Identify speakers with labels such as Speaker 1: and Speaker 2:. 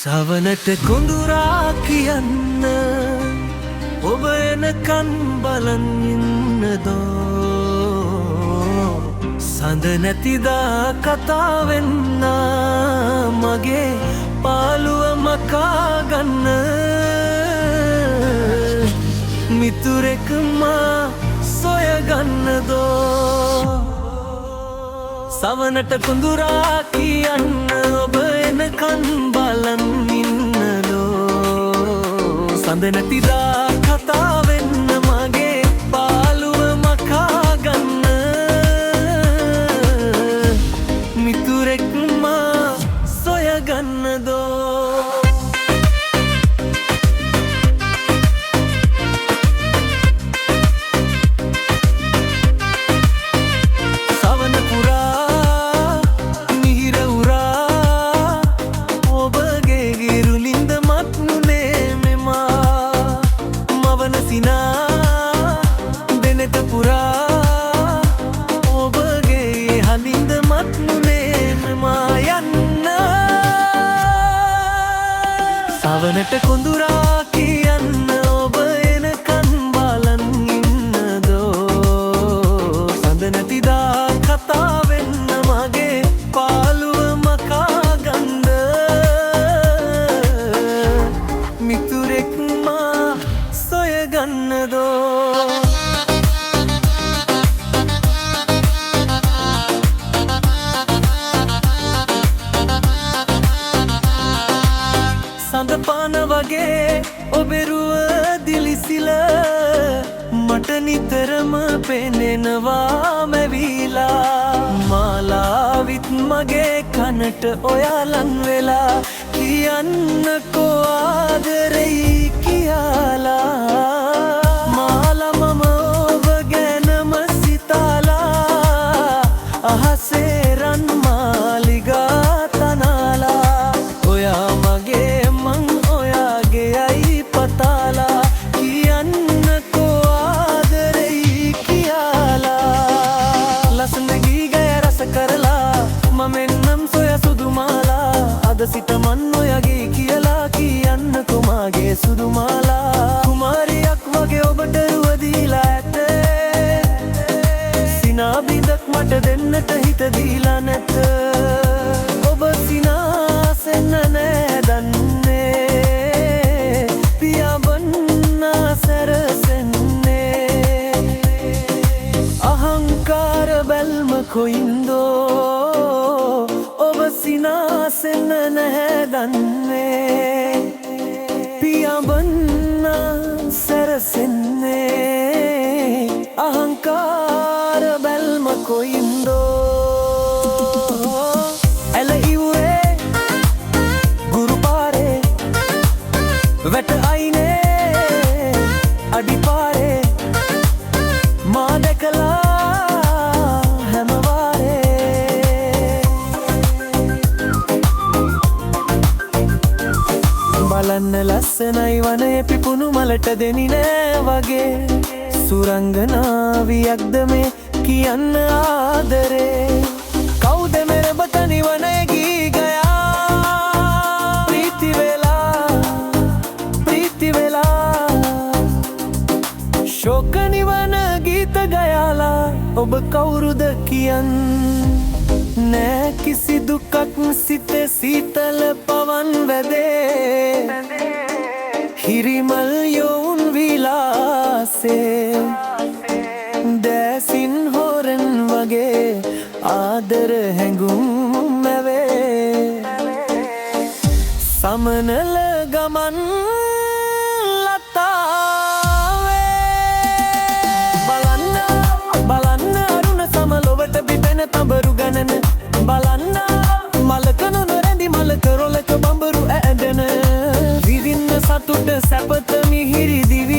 Speaker 1: සවනට කුඳුරා කියන්න ඔබ එනකන් බලන් ඉන්නදෝ සඳ නැතිදා කතා වෙන්න මගේ පාළුව මකා ගන්න මිතුරෙක් මා සොයගන්නදෝ සවනට කුඳුරා කියන්න ඔබ එනකන් බලන් ඉන්නදෝ සඳ නැතිදා කතා වෙන්න මගේ පාළුව මකා ගන්න මිතුරෙක් මා සොයගන්නදෝ සවනට කුඳුරා කියන්න ඔබ එනකන් බලන් ඉන්නදෝ සඳ නැතිදා කතා වෙන්න මගේ පාළුව මකා ගන්න මිතුරෙක් මා සොයගන්නදෝ සඳපාන වගේ ඔබෙරුව දිලිසිල මට නිතරම පෙනෙනවා මැවිලා මාලාවිත් මගේ කනට ඔයාලන් වෙලා කියන්නකෝ ආදරෙයි කියලා මාලා මම ඔබ ගැනම සිතාලා අහසේ රන් මාලිගා තනාලා ඔයා මගේ සිත මන් ඔයගේ කියලා කියන්නකො මාගේ සුදු මාලා කුමාරියක් වගේ ඔබට රුවදීලා ඇත සිනා බිඳක් මට දෙන්නට හිත දීලා නැත ඔබ සිනාසෙන්න නෑ දන්නේ පියාඹන්නා සැරසෙන්නේ අහංකාර බැල්ම කොයින්දෝ සිනාසෙන්න නැහැ දන්නේ පියාඹන්න සැරසෙන්නේ අහංකාර බැල්ම කොයින්දෝ ඇල ඉවුරේ ගුරු පාරේ වැට අයිනේ අඩිපාරේ මා දැකලා බලන්න ලස්සනයි වනයේ පිපුණු මලට දෙනි නෑ වගේ සුරංගනාවියක්ද මේ කියන්න ආදරේ කවුද මෙරබ තනි වනයේ ගී ගයා ප්‍රීති වෙලා ශෝක නිවන ගීත ගයාලා ඔබ කවුරුද කියන්න නෑ කිසි දුකක් සිතේ සීතල පවන් වැදේ හිරිමල් යොවුන් විලාසේ දැසින් හොරෙන් වගේ ආදර හැඟුම් මැවේ සමනල ගමන් බලන්න අරුණ සමලොවට පිපෙන තඹරු ගණන බලන්න මලකන නොරැඳි මලක රොලක බඹරු ඇදෙන විඳින්න සතුට සැපත මිහිරි දිවි